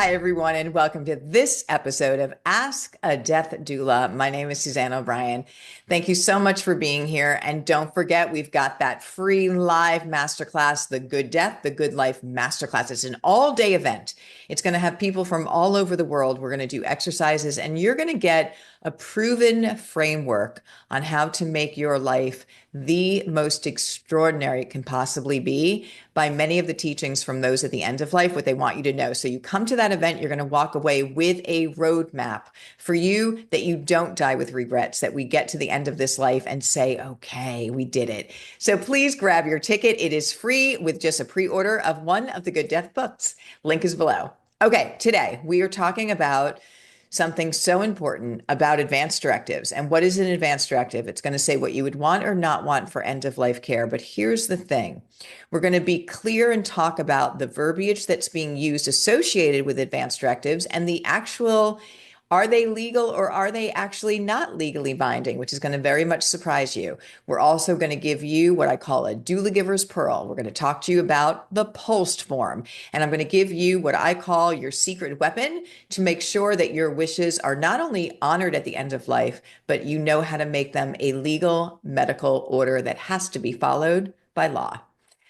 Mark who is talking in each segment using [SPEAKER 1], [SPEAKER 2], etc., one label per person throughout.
[SPEAKER 1] Hi, everyone, and welcome to this episode of Ask a Death Doula. My name is Suzanne O'Brien. Thank you so much for being here. And don't forget, we've got that free live masterclass, The Good Death, The Good Life Masterclass. It's an all-day event. It's going to have people from all over the world. We're going to do exercises, and you're going to get a proven framework on how to make your life the most extraordinary it can possibly be by many of the teachings from those at the end of life, what they want you to know. So you come to that event, you're going to walk away with a roadmap for you that you don't die with regrets, that we get to the end of this life and say, okay, we did it. So please grab your ticket. It is free with just a pre-order of one of the Good Death books. Link is below. Okay, today we are talking about something so important about advanced directives. And what is an advanced directive? It's going to say what you would want or not want for end of life care. But here's the thing. We're going to be clear and talk about the verbiage that's being used associated with advanced directives and the actual, are they legal or are they actually not legally binding, which is going to very much surprise you. We're also going to give you what I call a doula giver's pearl. We're going to talk to you about the POLST form, and I'm going to give you what I call your secret weapon to make sure that your wishes are not only honored at the end of life, but you know how to make them a legal medical order that has to be followed by law.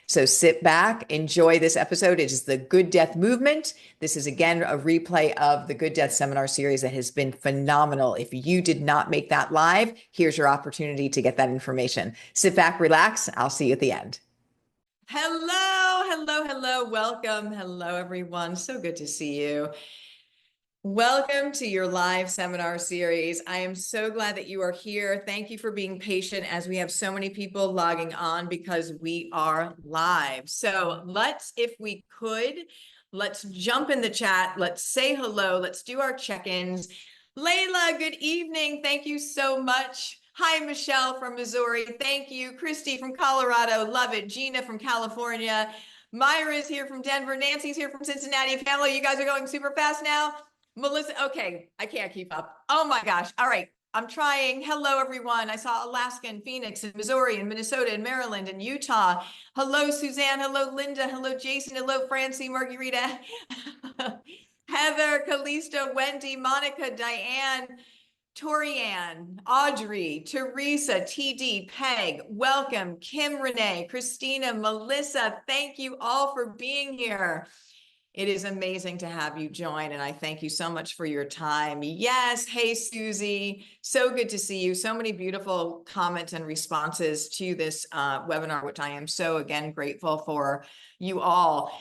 [SPEAKER 1] So sit back, enjoy this episode. It is the Good Death Movement. This is, again, a replay of the Good Death seminar series that has been phenomenal. If you did not make that live, here's your opportunity to get that information. Sit back, relax. I'll see you at the end. Hello, hello, hello. Welcome. Hello, everyone. So good to see you. Welcome to your live seminar series. I am so glad that you are here. Thank you for being patient as we have so many people logging on because we are live. So let's, if we could, let's jump in the chat. Let's say hello. Let's do our check-ins. Layla, good evening. Thank you so much. Hi, Michelle from Missouri. Thank you. Christy from Colorado. Love it. Gina from California. Myra is here from Denver. Nancy's here from Cincinnati. Pamela, you guys are going super fast now. Melissa, okay, I can't keep up. Oh my gosh. All right, I'm trying. Hello, everyone. I saw Alaska and Phoenix and Missouri and Minnesota and Maryland and Utah. Hello, Suzanne. Hello, Linda. Hello, Jason. Hello, Francie, Margarita, Heather, Callisto, Wendy, Monica, Diane, Torianne, Audrey, Teresa, TD, Peg, welcome, Kim, Renee, Christina, Melissa. Thank you all for being here. It is amazing to have you join, and I thank you so much for your time. Yes, hey, Susie, so good to see you. So many beautiful comments and responses to this webinar, which I am so, again, grateful for you all.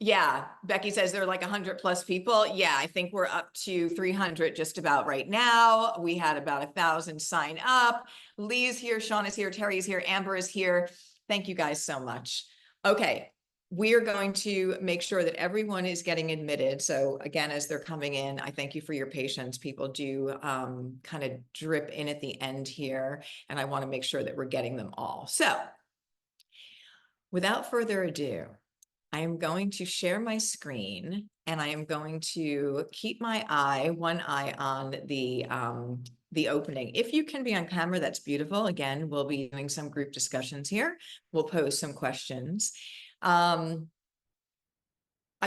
[SPEAKER 1] Yeah, Becky says there are like 100 plus people. Yeah, I think we're up to 300 just about right now. We had about 1,000 sign up. Lee's here, Sean is here, Terry's here, Amber is here. Thank you guys so much. Okay. We are going to make sure that everyone is getting admitted. So again, as they're coming in, I thank you for your patience. People do kind of drip in at the end here, and I want to make sure that we're getting them all. So without further ado, I am going to share my screen, and I am going to keep one eye on the opening. If you can be on camera, that's beautiful. Again, we'll be doing some group discussions here. We'll pose some questions. I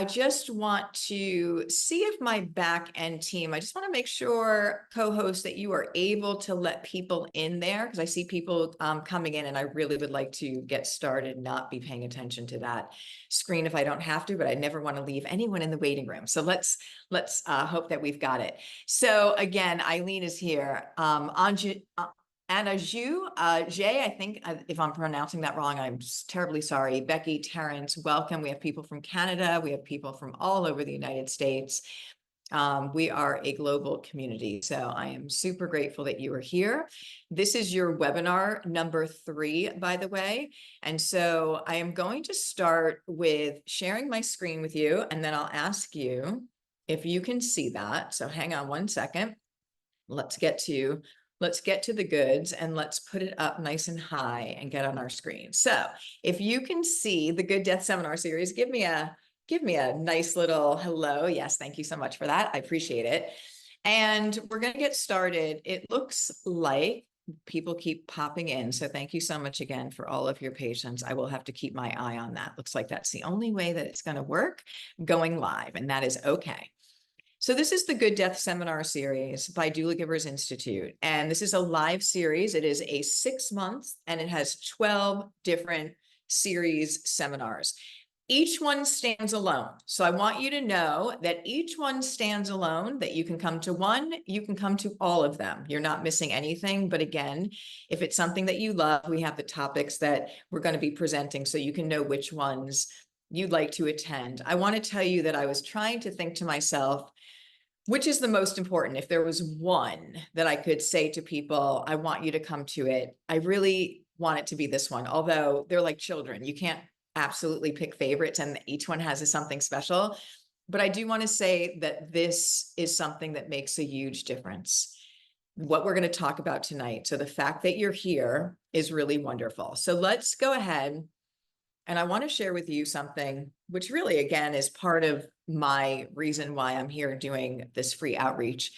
[SPEAKER 1] just want to see if my back end team, I just want to make sure, co-host, that you are able to let people in there, because I see people coming in, and I really would like to get started, not be paying attention to that screen if I don't have to, but I never want to leave anyone in the waiting room. So let's hope that we've got it. So again, Eileen is here. Anna Jay, I think, if I'm pronouncing that wrong, I'm terribly sorry. Becky, Terrence, welcome. We have people from Canada. We have people from all over the United States. We are a global community, so I am super grateful that you are here. This is your webinar number 3, by the way. And so I am going to start with sharing my screen with you, and then I'll ask you if you can see that. So hang on one second. Let's get to the goods, and let's put it up nice and high and get on our screen. So if you can see the Good Death Seminar Series, give me a nice little hello. Yes, thank you so much for that. I appreciate it. And we're going to get started. It looks like people keep popping in. So thank you so much again for all of your patience. I will have to keep my eye on that. Looks like that's the only way that it's going to work, going live, and that is okay. So this is the Good Death Seminar Series by Doula Givers Institute. And this is a live series. It is a 6-month, and it has 12 different series seminars. Each one stands alone. So I want you to know that each one stands alone, that you can come to one, you can come to all of them. You're not missing anything. But again, if it's something that you love, we have the topics that we're going to be presenting so you can know which ones you'd like to attend. I want to tell you that I was trying to think to myself, which is the most important? If there was one that I could say to people, I want you to come to it, I really want it to be this one, although they're like children. You can't absolutely pick favorites, and each one has something special. But I do want to say that this is something that makes a huge difference. What we're going to talk about tonight. So the fact that you're here is really wonderful. So let's go ahead. And I want to share with you something, which really, again, is part of my reason why I'm here doing this free outreach,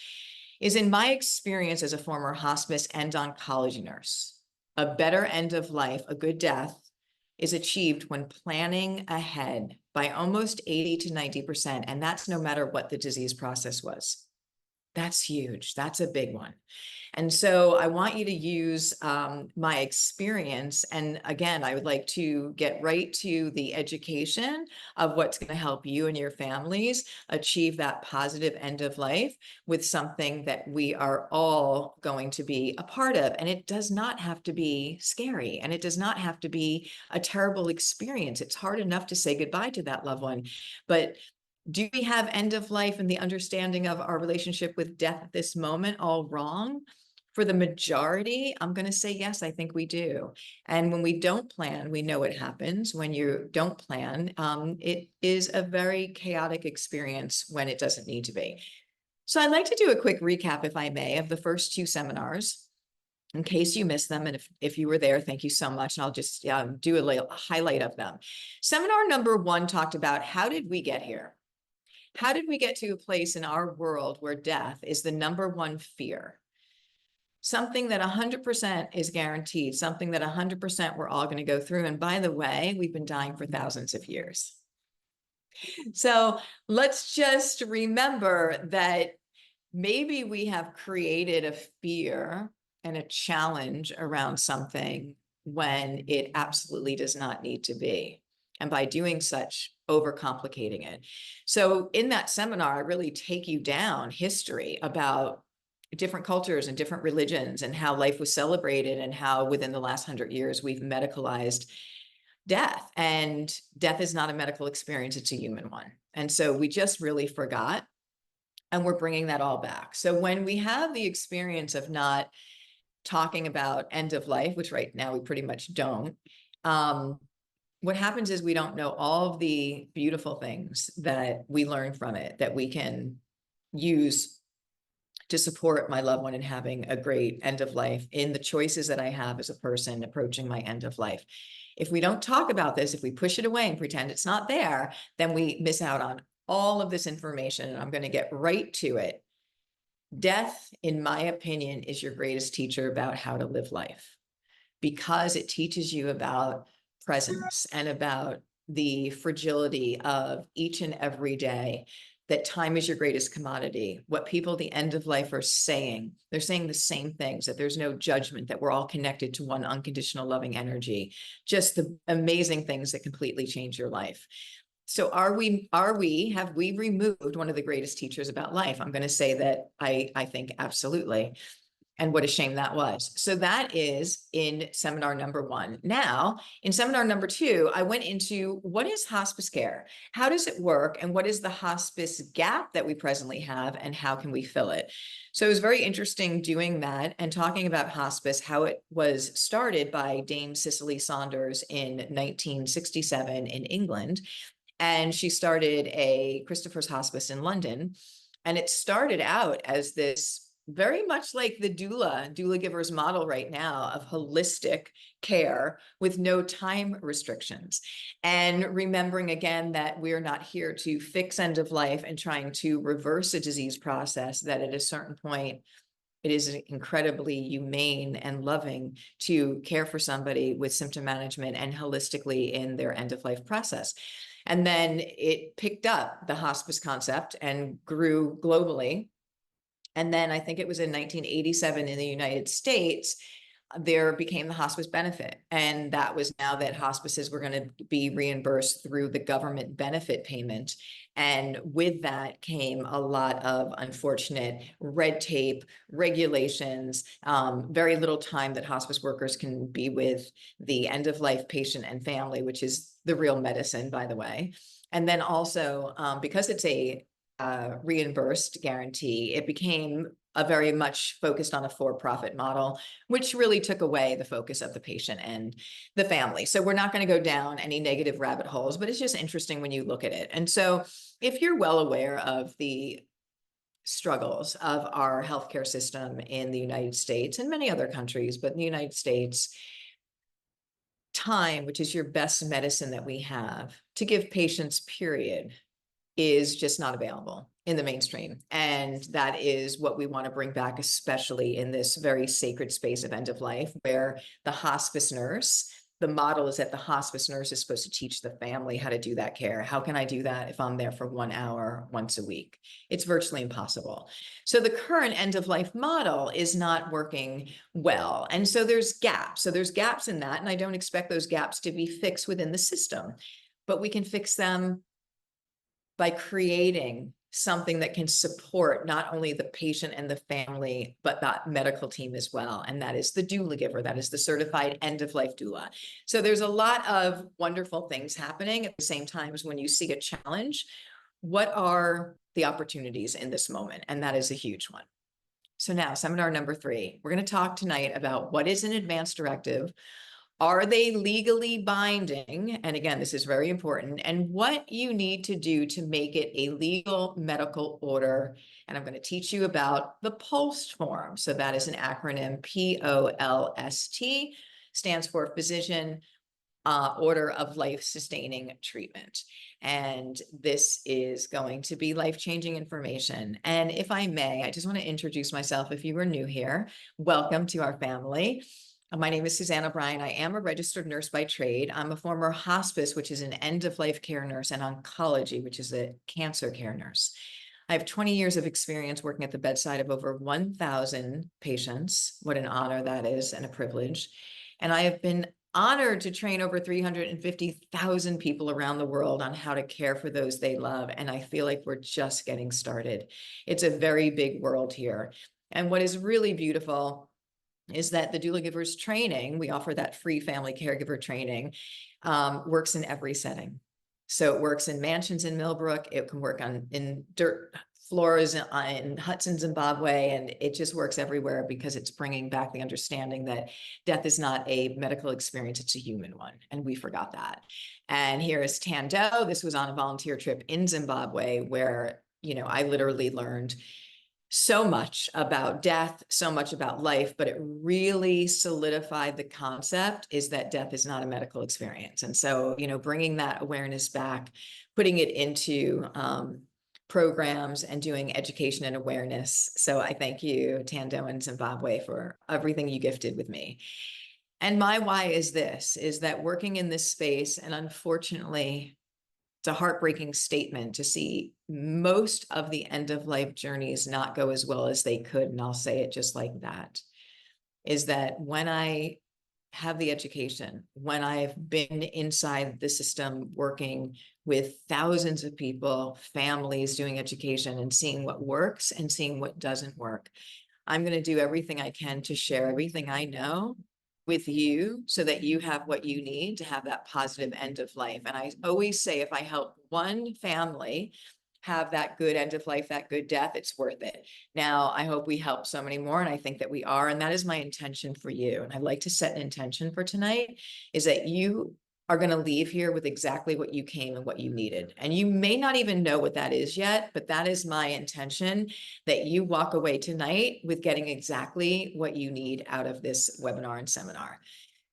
[SPEAKER 1] is in my experience as a former hospice and oncology nurse, a better end of life, a good death, is achieved when planning ahead by almost 80 to 90%. And that's no matter what the disease process was. That's huge. That's a big one. And so I want you to use my experience. And again, I would like to get right to the education of what's going to help you and your families achieve that positive end of life with something that we are all going to be a part of. And it does not have to be scary, and it does not have to be a terrible experience. It's hard enough to say goodbye to that loved one. But do we have end of life and the understanding of our relationship with death at this moment all wrong? For the majority, I'm going to say yes, I think we do. And when we don't plan, we know what happens. When you don't plan, it is a very chaotic experience when it doesn't need to be. So I'd like to do a quick recap, if I may, of the first 2 seminars, in case you missed them. And if you were there, thank you so much. And I'll just do a highlight of them. Seminar number 1 talked about, how did we get here? How did we get to a place in our world where death is the number 1 fear? Something that 100% is guaranteed, something that 100% we're all going to go through. And by the way, we've been dying for thousands of years. So let's just remember that maybe we have created a fear and a challenge around something when it absolutely does not need to be. And by doing such, overcomplicating it. So in that seminar, I really take you down history about different cultures and different religions and how life was celebrated, and how within the last 100 years we've medicalized death. And death is not a medical experience, it's a human one. And so we just really forgot, and we're bringing that all back. So when we have the experience of not talking about end of life, which right now we pretty much don't, what happens is we don't know all of the beautiful things that we learn from it that we can use to support my loved one in having a great end of life, in the choices that I have as a person approaching my end of life. If we don't talk about this, if we push it away and pretend it's not there, then we miss out on all of this information. And I'm going to get right to it. Death, in my opinion, is your greatest teacher about how to live life, because it teaches you about presence and about the fragility of each and every day, that time is your greatest commodity. What people at the end of life are saying, they're saying the same things, that there's no judgment, that we're all connected to one unconditional loving energy, just the amazing things that completely change your life. So have we removed one of the greatest teachers about life? I'm going to say that I think absolutely. And what a shame that was. So that is in seminar number 1. Now, in seminar number 2, I went into, what is hospice care? How does it work? And what is the hospice gap that we presently have? And how can we fill it? So it was very interesting doing that and talking about hospice, how it was started by Dame Cicely Saunders in 1967 in England. And she started a Christopher's Hospice in London. And it started out as this, very much like the doula givers model right now, of holistic care with no time restrictions. And remembering again that we're not here to fix end of life and trying to reverse a disease process, that at a certain point It is incredibly humane and loving to care for somebody with symptom management and holistically in their end-of-life process. And then it picked up the hospice concept and grew globally. And then I think it was in 1987 in the United States, there became the hospice benefit. And that was now that hospices were going to be reimbursed through the government benefit payment. And with that came a lot of unfortunate red tape, regulations, very little time that hospice workers can be with the end-of-life patient and family, which is the real medicine, by the way. And then also, because it's a reimbursed guarantee, it became a very much focused on a for-profit model, which really took away the focus of the patient and the family. So we're not going to go down any negative rabbit holes, but it's just interesting when you look at it. And so if you're well aware of the struggles of our healthcare system in the United States and many other countries, but in the United States, time, which is your best medicine that we have to give patients, period, is just not available in the mainstream. And that is what we want to bring back, especially in this very sacred space of end of life, where the hospice nurse, the model is that the hospice nurse is supposed to teach the family how to do that care. How can I do that if I'm there for 1 hour once a week? It's virtually impossible. So the current end of life model is not working well. And so there's gaps. So there's gaps in that. And I don't expect those gaps to be fixed within the system, but we can fix them by creating something that can support not only the patient and the family, but that medical team as well. And that is the doula giver. That is the certified end-of-life doula. So there's a lot of wonderful things happening at the same time as when you see a challenge, what are the opportunities in this moment? And that is a huge one. So now, seminar number 3, we're going to talk tonight about what is an advance directive. Are they legally binding? And again, this is very important. And what you need to do to make it a legal medical order. And I'm going to teach you about the POLST form. So that is an acronym, POLST, stands for Physician Order of Life-Sustaining Treatment. And this is going to be life-changing information. And if I may, I just want to introduce myself. If you are new here, welcome to our family. My name is Suzanne O'Brien. I am a registered nurse by trade. I'm a former hospice, which is an end-of-life care nurse, and oncology, which is a cancer care nurse. I have 20 years of experience working at the bedside of over 1,000 patients. What an honor that is and a privilege. And I have been honored to train over 350,000 people around the world on how to care for those they love. And I feel like we're just getting started. It's a very big world here. And what is really beautiful is that the doula givers training, we offer that free family caregiver training, works in every setting. So it works in mansions in Millbrook. It can work in dirt floors in Hudson, Zimbabwe, and it just works everywhere because it's bringing back the understanding that death is not a medical experience, it's a human one. And we forgot that. And here is Tando. This was on a volunteer trip in Zimbabwe where, I literally learned so much about death, so much about life, but it really solidified the concept is that death is not a medical experience. And so, bringing that awareness back, putting it into programs and doing education and awareness. So I thank you, Tando and Zimbabwe, for everything you gifted with me. And my why is this, is that working in this space, and unfortunately, it's a heartbreaking statement to see most of the end-of-life journeys not go as well as they could, and I'll say it just like that, is that when I have the education, when I've been inside the system working with thousands of people, families doing education and seeing what works and seeing what doesn't work, I'm going to do everything I can to share everything I know with you so that you have what you need to have that positive end of life. And I always say, if I help one family have that good end of life, that good death, it's worth it. Now, I hope we help so many more, and I think that we are, and that is my intention for you. And I'd like to set an intention for tonight, is that you are going to leave here with exactly what you came and what you needed. And you may not even know what that is yet, but that is my intention, that you walk away tonight with getting exactly what you need out of this webinar and seminar.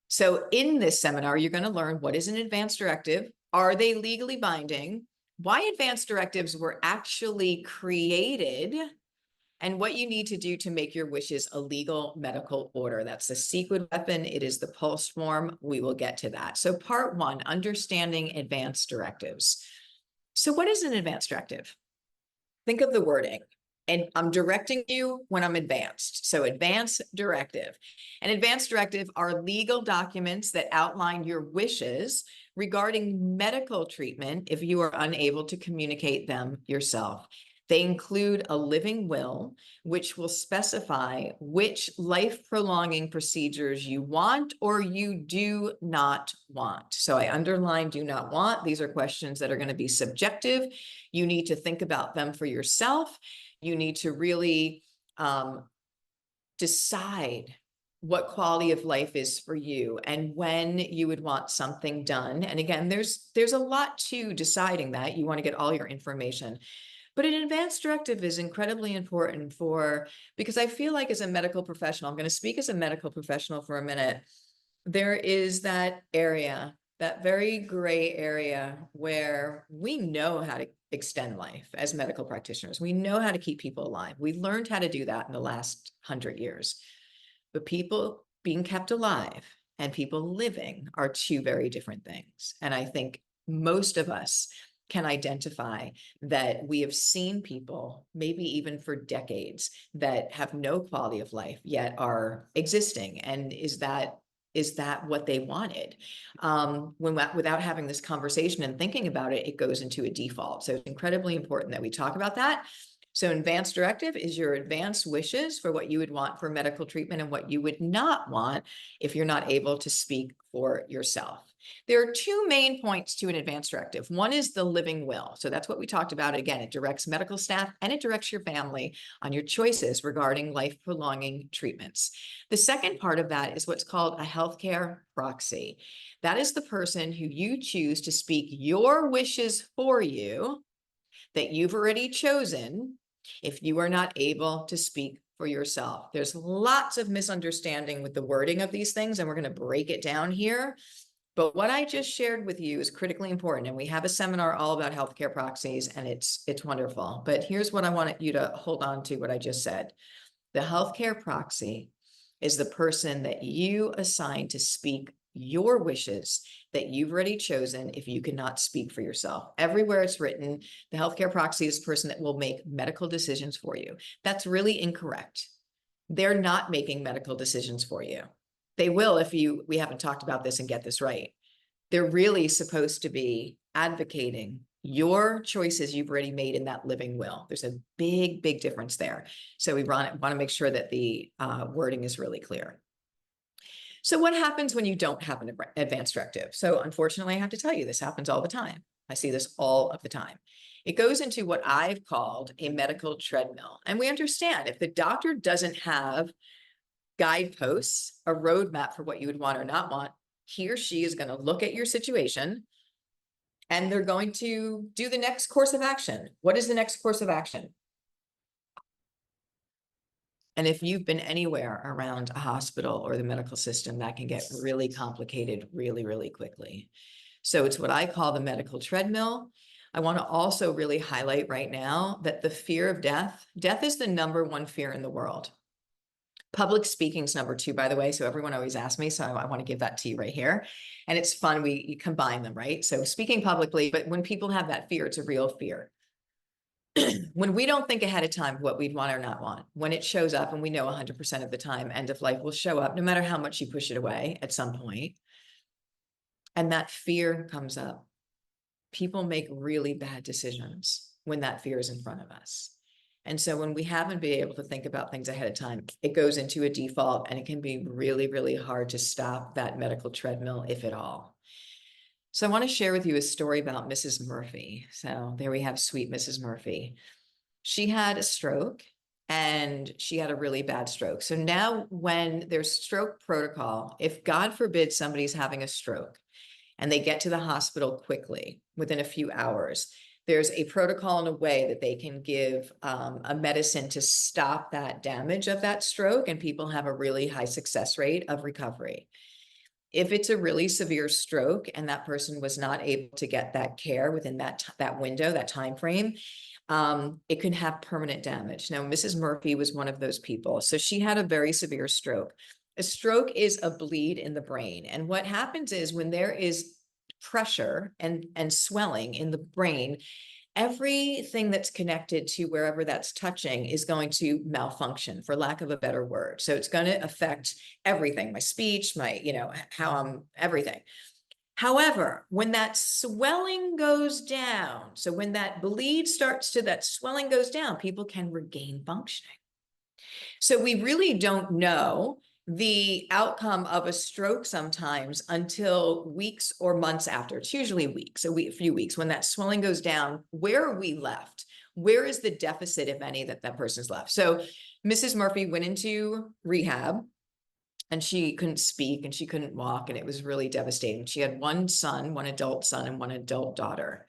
[SPEAKER 1] So in this seminar, you're going to learn what is an advance directive. Are they legally binding? Why advance directives were actually created and what you need to do to make your wishes a legal medical order. That's the secret weapon. It is the POLST form. We will get to that. So part one, understanding advance directives. So what is an advance directive? Think of the wording. And I'm directing you when I'm advanced. So advance directive. An advance directive are legal documents that outline your wishes regarding medical treatment if you are unable to communicate them yourself. They include a living will, which will specify which life-prolonging procedures you want or you do not want. So I underline do not want. These are questions that are going to be subjective. You need to think about them for yourself. You need to really decide what quality of life is for you and when you would want something done. And again, there's a lot to deciding that. You want to get all your information. But an advance directive is incredibly important because I feel like as a medical professional, I'm going to speak as a medical professional for a minute. There is that area, that very gray area where we know how to extend life as medical practitioners. We know how to keep people alive. We learned how to do that in the last 100 years. But people being kept alive and people living are two very different things. And I think most of us can identify that we have seen people, maybe even for decades, that have no quality of life yet are existing. And is that what they wanted? Without having this conversation and thinking about it, it goes into a default. So it's incredibly important that we talk about that. So advance directive is your advance wishes for what you would want for medical treatment and what you would not want if you're not able to speak for yourself. There are two main points to an advance directive. One is the living will. So that's what we talked about. Again, it directs medical staff and it directs your family on your choices regarding life-prolonging treatments. The second part of that is what's called a healthcare proxy. That is the person who you choose to speak your wishes for you that you've already chosen if you are not able to speak for yourself. There's lots of misunderstanding with the wording of these things, and we're going to break it down here. But what I just shared with you is critically important. And we have a seminar all about healthcare proxies, and it's wonderful. But here's what I want you to hold on to, what I just said. The healthcare proxy is the person that you assign to speak your wishes that you've already chosen if you cannot speak for yourself. Everywhere it's written, the healthcare proxy is the person that will make medical decisions for you. That's really incorrect. They're not making medical decisions for you. They will if we haven't talked about this and get this right. They're really supposed to be advocating your choices you've already made in that living will. There's a big, big difference there. So we want to make sure that the wording is really clear. So what happens when you don't have an advance directive? So unfortunately, I have to tell you, this happens all the time. I see this all of the time. It goes into what I've called a medical treadmill. And we understand if the doctor doesn't have guideposts, a roadmap for what you would want or not want, he or she is going to look at your situation and they're going to do the next course of action. What is the next course of action? And if you've been anywhere around a hospital or the medical system, that can get really complicated really, really quickly. So it's what I call the medical treadmill. I want to also really highlight right now that the fear of death is the #1 fear in the world. Public speaking is #2, by the way. So everyone always asks me. So I want to give that to you right here. And it's fun. You combine them, right? So speaking publicly, but when people have that fear, it's a real fear. When we don't think ahead of time what we'd want or not want, when it shows up, and we know 100% of the time, end of life will show up, no matter how much you push it away at some point. And that fear comes up. People make really bad decisions when that fear is in front of us. And so when we haven't been able to think about things ahead of time, it goes into a default, and it can be really, really hard to stop that medical treadmill, if at all. So I want to share with you a story about Mrs. Murphy. So there we have sweet Mrs. Murphy. She had a stroke, and she had a really bad stroke. So now when there's stroke protocol, if God forbid somebody's having a stroke and they get to the hospital quickly within a few hours, there's a protocol in a way that they can give a medicine to stop that damage of that stroke, and people have a really high success rate of recovery. If it's a really severe stroke and that person was not able to get that care within that window, that time frame, it can have permanent damage. Now, Mrs. Murphy was one of those people. So she had a very severe stroke. A stroke is a bleed in the brain. And what happens is when there is pressure and swelling in the brain, everything that's connected to wherever that's touching is going to malfunction, for lack of a better word. So it's going to affect everything, my speech, my, how I'm everything. However, when that swelling goes down, so when that bleed starts to, that swelling goes down, people can regain functioning. So we really don't know the outcome of a stroke sometimes until weeks or months after. It's usually weeks, a few weeks. When that swelling goes down, where are we left? Where is the deficit, if any, that person's left? So Mrs. Murphy went into rehab and she couldn't speak and she couldn't walk, and it was really devastating. She had one son, one adult son and one adult daughter.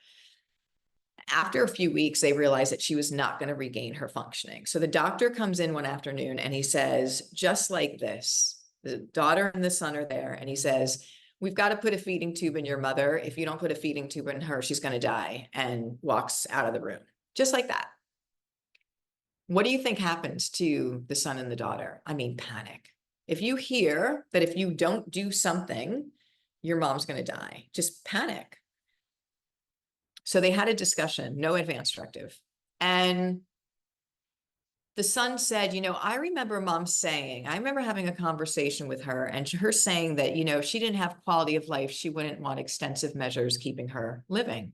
[SPEAKER 1] After a few weeks, they realized that she was not going to regain her functioning. So the doctor comes in one afternoon and he says, just like this, the daughter and the son are there. And he says, we've got to put a feeding tube in your mother. If you don't put a feeding tube in her, she's going to die, and walks out of the room. Just like that. What do you think happens to the son and the daughter? I mean, panic. If you hear that if you don't do something, your mom's going to die, just panic. So they had a discussion, no advance directive. And the son said, I remember mom saying, I remember having a conversation with her and her saying that, if she didn't have quality of life, she wouldn't want extensive measures keeping her living.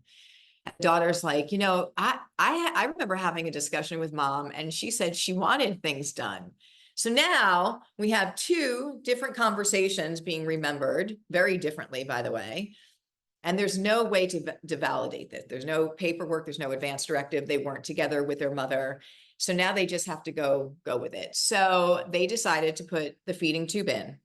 [SPEAKER 1] And the daughter's like, I remember having a discussion with mom and she said she wanted things done. So now we have two different conversations being remembered very differently, by the way. And there's no way to validate this. There's no paperwork. There's no advance directive. They weren't together with their mother. So now they just have to go with it. So they decided to put the feeding tube in.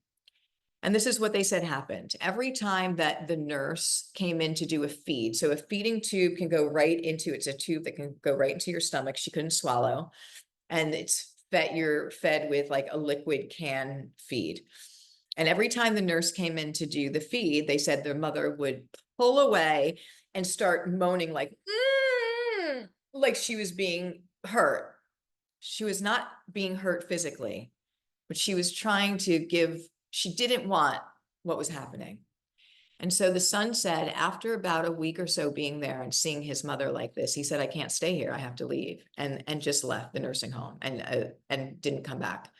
[SPEAKER 1] And this is what they said happened. Every time that the nurse came in to do a feed, so a feeding tube can go right into, it's a tube that can go right into your stomach. She couldn't swallow. And you're fed with like a liquid can feed. And every time the nurse came in to do the feed, they said their mother would pull away and start moaning like she was being hurt. She was not being hurt physically, but she was trying to she didn't want what was happening. And so the son said, after about a week or so being there and seeing his mother like this, he said, I can't stay here. I have to leave, and just left the nursing home and didn't come back.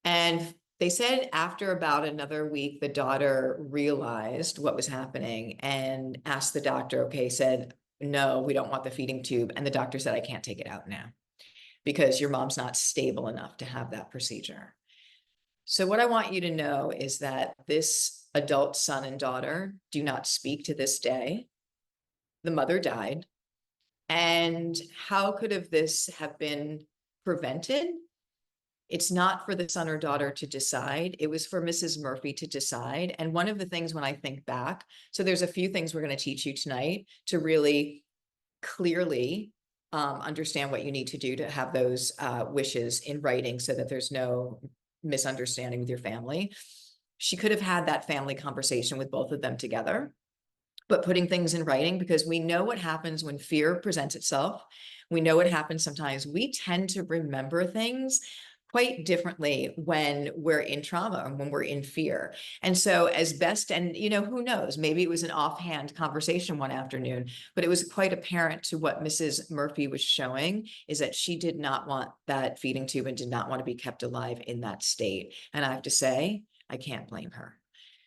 [SPEAKER 1] And they said after about another week, the daughter realized what was happening and asked the doctor, said, no, we don't want the feeding tube. And the doctor said, I can't take it out now because your mom's not stable enough to have that procedure. So what I want you to know is that this adult son and daughter do not speak to this day. The mother died. And how could this have been prevented? It's not for the son or daughter to decide. It was for Mrs. Murphy to decide. And one of the things when I think back, so there's a few things we're going to teach you tonight to really clearly understand what you need to do to have those wishes in writing so that there's no misunderstanding with your family. She could have had that family conversation with both of them together, but putting things in writing, because we know what happens when fear presents itself. We know what happens sometimes. We tend to remember things quite differently when we're in trauma and when we're in fear. And so as best, and who knows, maybe it was an offhand conversation one afternoon, but it was quite apparent to what Mrs. Murphy was showing is that she did not want that feeding tube and did not want to be kept alive in that state. And I have to say, I can't blame her.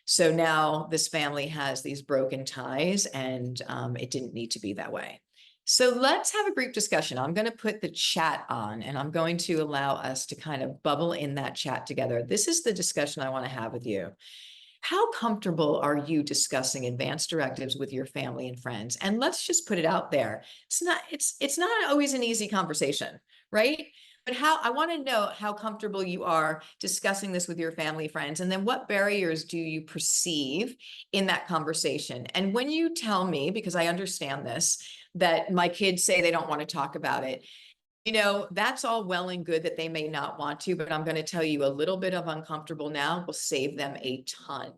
[SPEAKER 1] So now this family has these broken ties, and it didn't need to be that way. So let's have a brief discussion. I'm going to put the chat on, and I'm going to allow us to kind of bubble in that chat together. This is the discussion I want to have with you. How comfortable are you discussing advanced directives with your family and friends? And let's just put it out there. It's not always an easy conversation, right? But I want to know how comfortable you are discussing this with your family, friends, and then what barriers do you perceive in that conversation? And when you tell me, because I understand this, that my kids say they don't want to talk about it, That's all well and good that they may not want to, but I'm going to tell you, a little bit of uncomfortable now will save them a ton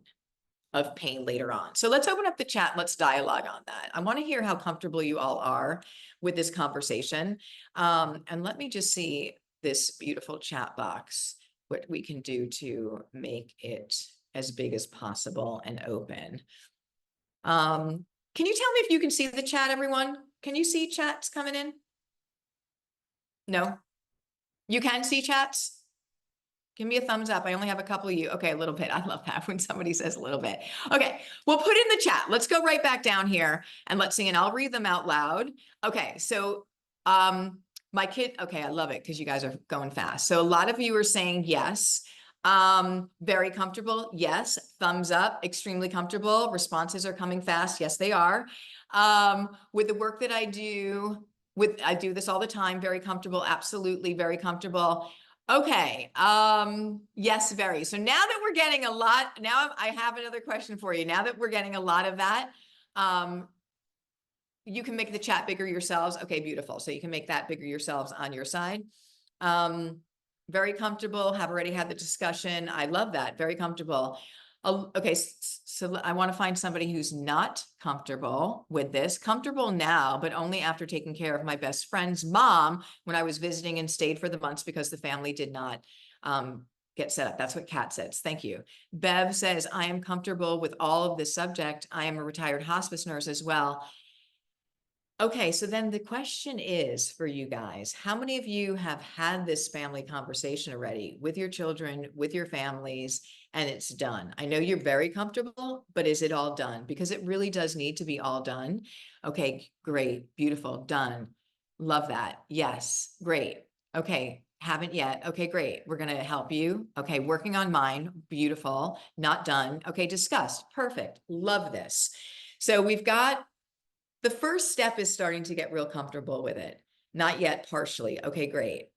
[SPEAKER 1] of pain later on. So let's open up the chat. Let's dialogue on that. I want to hear how comfortable you all are with this conversation. And let me just see this beautiful chat box, what we can do to make it as big as possible and open. Can you tell me if you can see the chat, everyone? Can you see chats coming in? No? You can see chats? Give me a thumbs up. I only have a couple of you. Okay, a little bit. I love that when somebody says a little bit. Okay, well, put in the chat. Let's go right back down here and let's see, and I'll read them out loud. Okay, so my kid, okay, I love it because you guys are going fast. So a lot of you are saying yes. Very comfortable. Yes. Thumbs up. Extremely comfortable. Responses are coming fast. Yes, they are. With the work that I do, I do this all the time. Very comfortable. Absolutely very comfortable. Okay. Yes, very. So now that we're getting a lot, now I have another question for you. Now that we're getting a lot of that, you can make the chat bigger yourselves. Okay, beautiful. So you can make that bigger yourselves on your side. Very comfortable, have already had the discussion. I love that, very comfortable. Okay, so I want to find somebody who's not comfortable with this. Comfortable now, but only after taking care of my best friend's mom when I was visiting and stayed for the months because the family did not get set up. That's what Kat says. Thank you. Bev says, I am comfortable with all of this subject. I am a retired hospice nurse as well. Okay, so then the question is for you guys, how many of you have had this family conversation already with your children, with your families, and it's done? I know you're very comfortable, but is it all done? Because it really does need to be all done. Okay, great, beautiful, done. Love that. Yes, great. Okay, haven't yet. Okay, great. We're going to help you. Okay, working on mine. Beautiful. Not done. Okay, discussed. Perfect. Love this. So we've got the first step is starting to get real comfortable with it. Not yet, partially. Okay, great.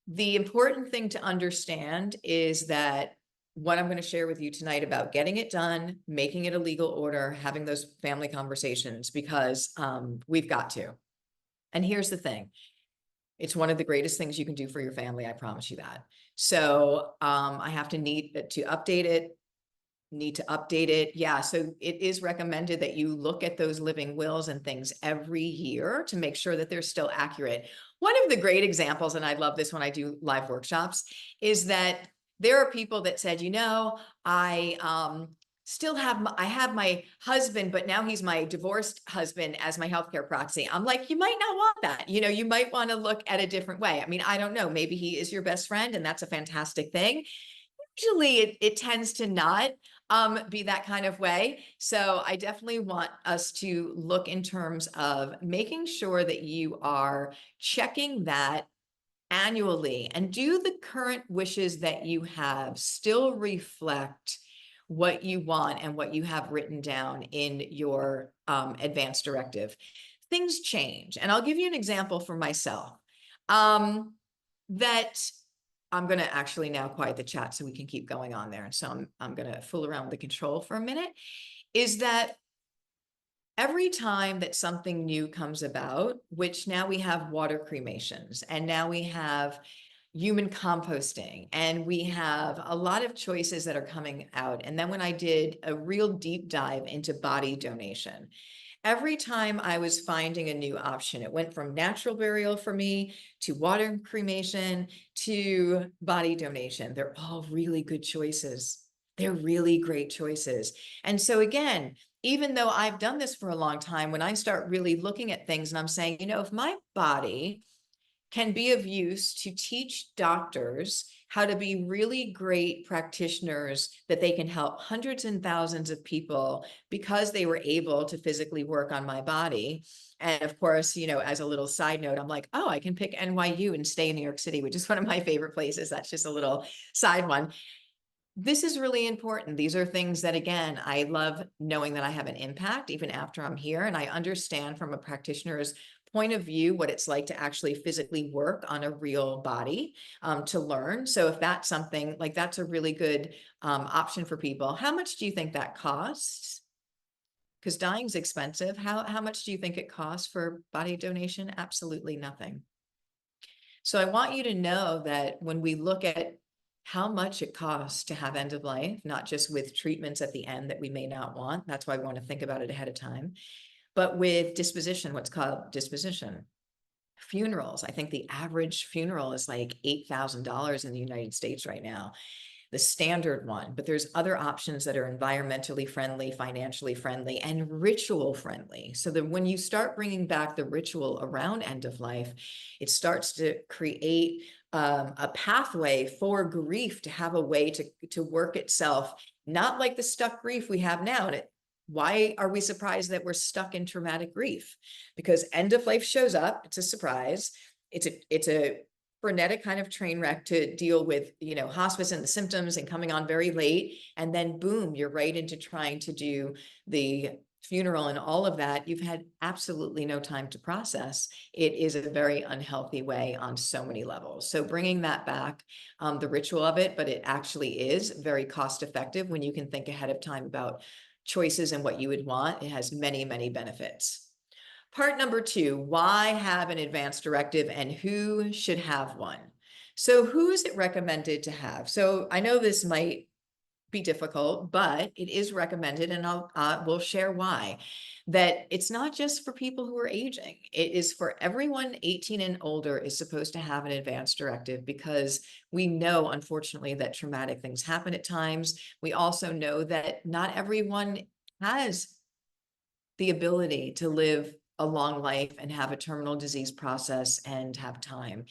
[SPEAKER 1] The important thing to understand is that what I'm going to share with you tonight about getting it done, making it a legal order, having those family conversations, because we've got to. And here's the thing. It's one of the greatest things you can do for your family. I promise you that. So I have to need to update it. Yeah, so it is recommended that you look at those living wills and things every year to make sure that they're still accurate. One of the great examples, and I love this when I do live workshops, is that there are people that said, I still have I have my husband, but now he's my divorced husband as my healthcare proxy. I'm like, you might not want that. You might want to look at a different way. I mean, I don't know. Maybe he is your best friend, and that's a fantastic thing. Usually it tends to not be that kind of way. So I definitely want us to look in terms of making sure that you are checking that annually, and do the current wishes that you have still reflect what you want and what you have written down in your advance directive. Things change. And I'll give you an example for myself that I'm going to actually now quiet the chat so we can keep going on there. And so I'm going to fool around with the control for a minute. Is that every time that something new comes about, which now we have water cremations, and now we have human composting, and we have a lot of choices that are coming out. And then when I did a real deep dive into body donation, every time I was finding a new option, it went from natural burial for me to water cremation to body donation. They're all really good choices. They're really great choices. And so again, even though I've done this for a long time, when I start really looking at things and I'm saying, if my body can be of use to teach doctors how to be really great practitioners, that they can help hundreds and thousands of people because they were able to physically work on my body. And of course, as a little side note, I'm like, oh, I can pick NYU and stay in New York City, which is one of my favorite places. That's just a little side one. This is really important. These are things that, again, I love knowing that I have an impact even after I'm here. And I understand from a practitioner's point of view what it's like to actually physically work on a real body to learn. So if that's something like, that's a really good option for people. How much do you think that costs? Because dying's expensive. How much do you think it costs for body donation? Absolutely nothing. So I want you to know that when we look at how much it costs to have end of life, not just with treatments at the end that we may not want, that's why we want to think about it ahead of time, but with disposition, what's called disposition. Funerals, I think the average funeral is like $8,000 in the United States right now, the standard one, but there's other options that are environmentally friendly, financially friendly, and ritual friendly. So that when you start bringing back the ritual around end of life, it starts to create a pathway for grief to have a way to work itself, not like the stuck grief we have now. And why are we surprised that we're stuck in traumatic grief? Because end of life shows up, it's a surprise. It's a frenetic kind of train wreck to deal with, hospice and the symptoms and coming on very late. And then boom, you're right into trying to do the funeral and all of that. You've had absolutely no time to process. It is a very unhealthy way on so many levels. So bringing that back, the ritual of it, but it actually is very cost effective when you can think ahead of time about choices and what you would want. It has many, many benefits. Part number 2, why have an advance directive and who should have one? So who is it recommended to have? So I know this might be difficult, but it is recommended, and we'll share why. That it's not just for people who are aging. It is for everyone 18 and older is supposed to have an advance directive, because we know, unfortunately, that traumatic things happen at times. We also know that not everyone has the ability to live a long life and have a terminal disease process and have time.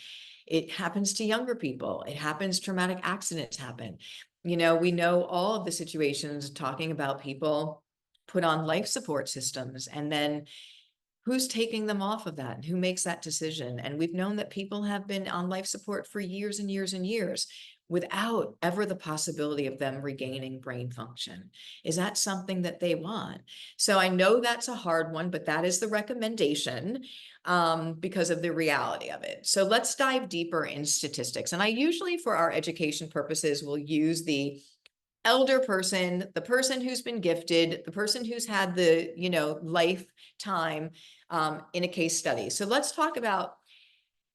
[SPEAKER 1] It happens to younger people. It happens, traumatic accidents happen. We know all of the situations talking about people put on life support systems, and then who's taking them off of that and who makes that decision. And we've known that people have been on life support for years and years and years without ever the possibility of them regaining brain function. Is that something that they want? So I know that's a hard one, but that is the recommendation because of the reality of it. So let's dive deeper in statistics. And I usually, for our education purposes, will use the elder person, the person who's been gifted, the person who's had the, lifetime in a case study. So let's talk about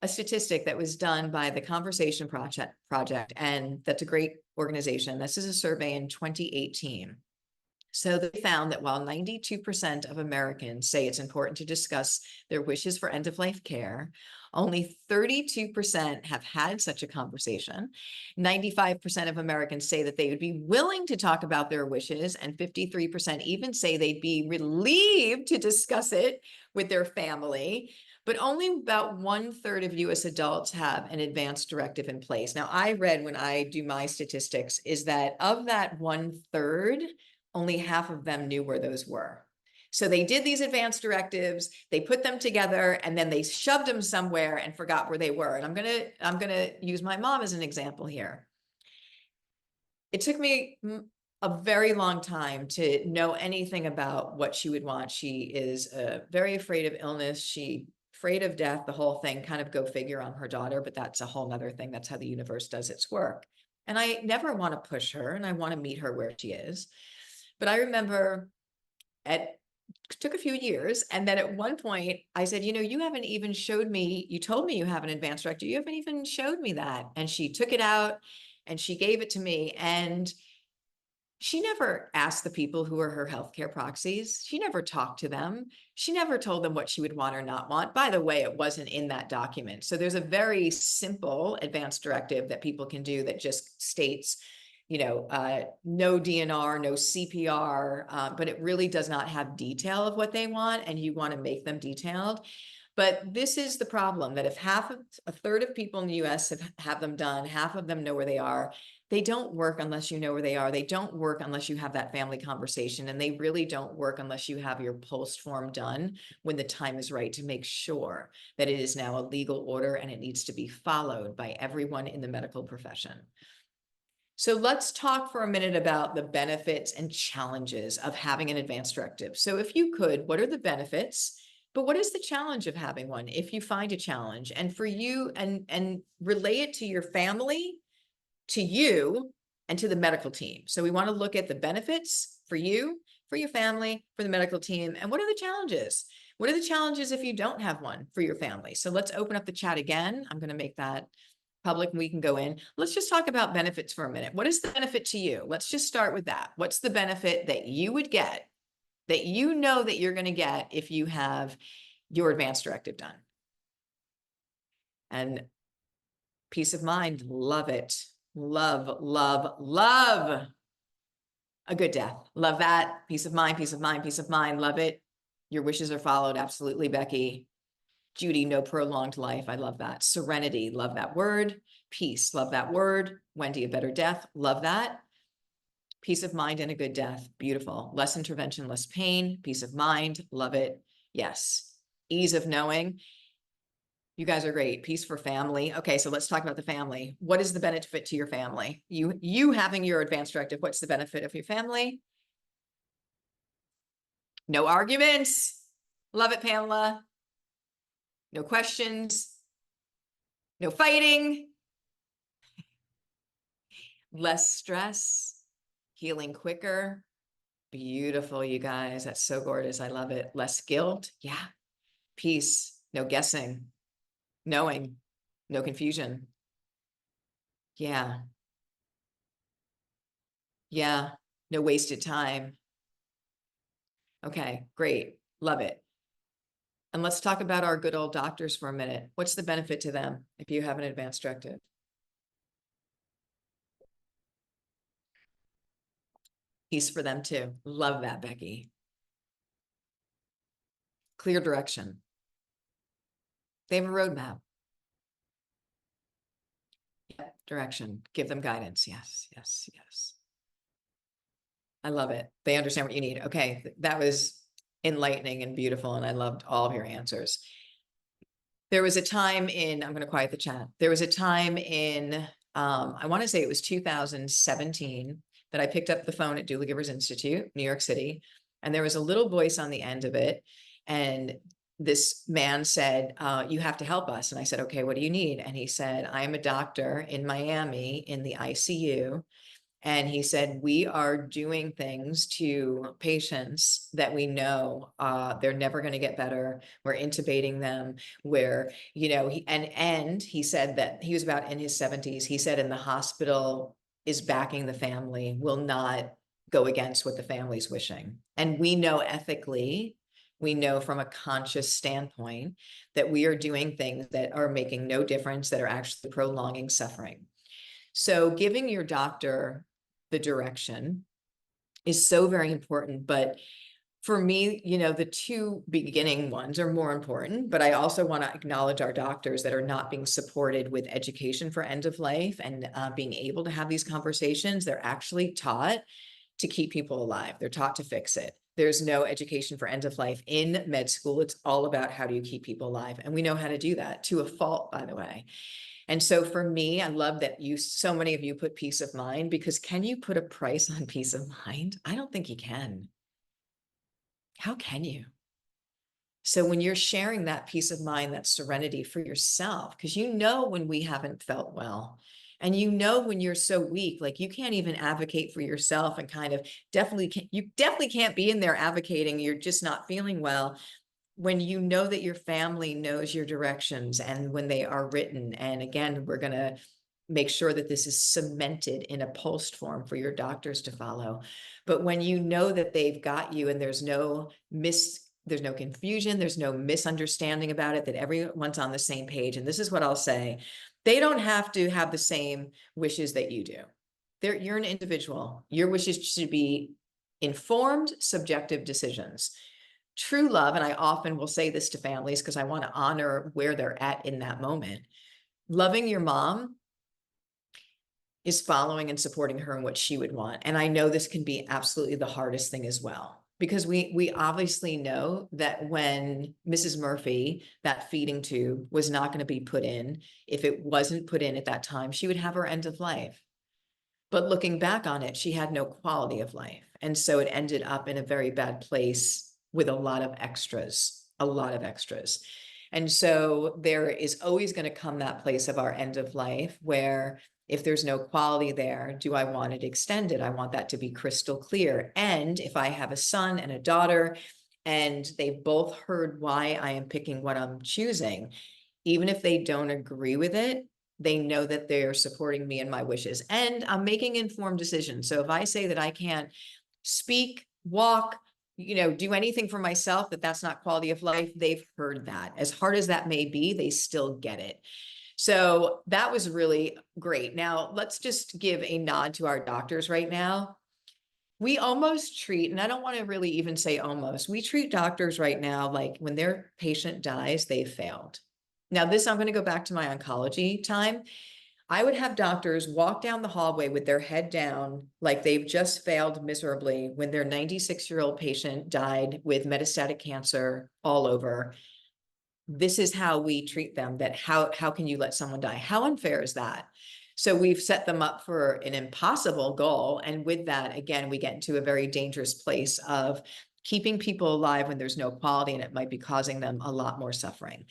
[SPEAKER 1] a statistic that was done by the Conversation Project, and that's a great organization. This is a survey in 2018. So they found that while 92% of Americans say it's important to discuss their wishes for end-of-life care, only 32% have had such a conversation. 95% of Americans say that they would be willing to talk about their wishes, and 53% even say they'd be relieved to discuss it with their family. But only about 1/3 of US adults have an advance directive in place. Now, I read, when I do my statistics, is that of that 1/3, only half of them knew where those were. So they did these advance directives, they put them together, and then they shoved them somewhere and forgot where they were. And I'm gonna use my mom as an example here. It took me a very long time to know anything about what she would want. She is very afraid of illness. She afraid of death, the whole thing, kind of go figure on her daughter, but that's a whole nother thing. That's how the universe does its work. And I never want to push her, and I want to meet her where she is. But I remember it took a few years. And then at one point I said, you haven't even showed me, you told me you have an advance directive. You haven't even showed me that. And she took it out and she gave it to me. And she never asked the people who are her healthcare proxies. She never talked to them. She never told them what she would want or not want. By the way, it wasn't in that document. So there's a very simple advance directive that people can do that just states, no DNR, no CPR, but it really does not have detail of what they want, and you want to make them detailed. But this is the problem, that if a third of people in the US have them done, half of them know where they are. They don't work unless you know where they are. They don't work unless you have that family conversation, and they really don't work unless you have your POLST form done when the time is right, to make sure that it is now a legal order and it needs to be followed by everyone in the medical profession. So let's talk for a minute about the benefits and challenges of having an advance directive. So if you could, what are the benefits? But what is the challenge of having one, if you find a challenge? And for you, and relay it to your family, to you, and to the medical team. So we want to look at the benefits for you, for your family, for the medical team, and what are the challenges? What are the challenges if you don't have one for your family? So let's open up the chat again. I'm going to make that public and we can go in. Let's just talk about benefits for a minute. What is the benefit to you? Let's just start with that. What's the benefit that you would get, that you know that you're going to get if you have your advance directive done? And peace of mind, love it. Love, love, love a good death. Love that. Peace of mind, peace of mind, peace of mind. Love it. Your wishes are followed. Absolutely, Becky. Judy, no prolonged life. I love that. Serenity, love that word. Peace, love that word. Wendy, a better death. Love that. Peace of mind and a good death. Beautiful. Less intervention, less pain. Peace of mind. Love it. Yes. Ease of knowing. You guys are great. Peace for family. Okay, so let's talk about the family. What is the benefit to your family? You having your advance directive, what's the benefit of your family? No arguments. Love it, Pamela. No questions. No fighting. Less stress. Healing quicker. Beautiful, you guys. That's so gorgeous. I love it. Less guilt. Yeah. Peace. No guessing. Knowing. No confusion. Yeah. Yeah. No wasted time. Okay, great. Love it. And let's talk about our good old doctors for a minute. What's the benefit to them if you have an advance directive? Peace for them too. Love that, Becky. Clear direction. They have a roadmap. Yep, direction. Give them guidance. Yes, yes, yes. I love it. They understand what you need. Okay, that was enlightening and beautiful, and I loved all of your answers. There was a time in, I'm going to quiet the chat. There was a time in, I want to say it was 2017 that I picked up the phone at Doula Givers Institute, New York City, and there was a little voice on the end of it. And this man said, you have to help us. And I said, okay, what do you need? And he said, I am a doctor in Miami in the ICU. And he said, we are doing things to patients that we know they're never going to get better. We're intubating them where, you know, and he said that he was about in his 70s. He said, and the hospital is backing the family, will not go against what the family's wishing. And we know ethically, we know from a conscious standpoint that we are doing things that are making no difference, that are actually prolonging suffering. So giving your doctor the direction is so very important. But for me, you know, the two beginning ones are more important, but I also want to acknowledge our doctors that are not being supported with education for end of life and being able to have these conversations. They're actually taught to keep people alive. They're taught to fix it. There's no education for end of life in med school. It's all about how do you keep people alive. And we know how to do that to a fault, by the way. And so for me, I love that so many of you put peace of mind, because can you put a price on peace of mind? I don't think you can. How can you? So when you're sharing that peace of mind, that serenity for yourself, because you know when we haven't felt well, and you know when you're so weak, like you can't even advocate for yourself, and kind of you definitely can't be in there advocating, you're just not feeling well. When you know that your family knows your directions and when they are written, and again, we're going to make sure that this is cemented in a POLST form for your doctors to follow. But when you know that they've got you and there's no confusion, there's no misunderstanding about it, that everyone's on the same page. And this is what I'll say. They don't have to have the same wishes that you do. You're an individual. Your wishes should be informed, subjective decisions. True love, and I often will say this to families because I want to honor where they're at in that moment. Loving your mom is following and supporting her in what she would want. And I know this can be absolutely the hardest thing as well, because we obviously know that when Mrs. Murphy, that feeding tube was not going to be put in, if it wasn't put in at that time, she would have her end of life. But looking back on it, she had no quality of life. And so it ended up in a very bad place with a lot of extras, a lot of extras. And so there is always going to come that place of our end of life where if there's no quality there, do I want it extended? I want that to be crystal clear. And if I have a son and a daughter, and they've both heard why I am picking what I'm choosing. Even if they don't agree with it, they know that they're supporting me and my wishes, and I'm making informed decisions. So if I say that I can't speak, walk, do anything for myself, that's not quality of life, they've heard that. As hard as that may be, they still get it. So that was really great. Now, let's just give a nod to our doctors right now. We almost treat, and I don't want to really even say almost, we treat doctors right now like when their patient dies, they've failed. Now, I'm going to go back to my oncology time. I would have doctors walk down the hallway with their head down, like they've just failed miserably when their 96-year-old patient died with metastatic cancer all over. This is how we treat them. How can you let someone die? How unfair is that? So we've set them up for an impossible goal. And with that, again, we get into a very dangerous place of keeping people alive when there's no quality, and it might be causing them a lot more suffering.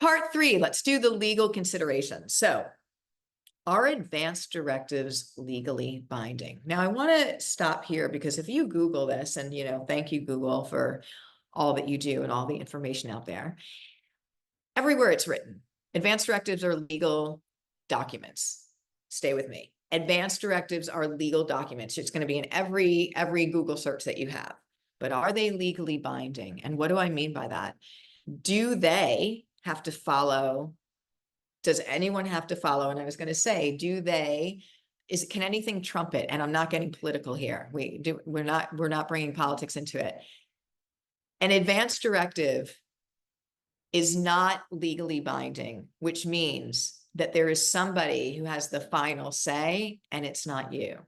[SPEAKER 1] Part 3, let's do the legal considerations. So, are advanced directives legally binding? Now, I want to stop here because if you Google this, and thank you, Google, for all that you do and all the information out there, everywhere it's written, advanced directives are legal documents. Stay with me. Advanced directives are legal documents. It's going to be in every Google search that you have. But are they legally binding? And what do I mean by that? Do they have to follow? Does anyone have to follow? And I was going to say, can anything trump it? And I'm not getting political here. We're not bringing politics into it. An advanced directive is not legally binding, which means that there is somebody who has the final say, and it's not you.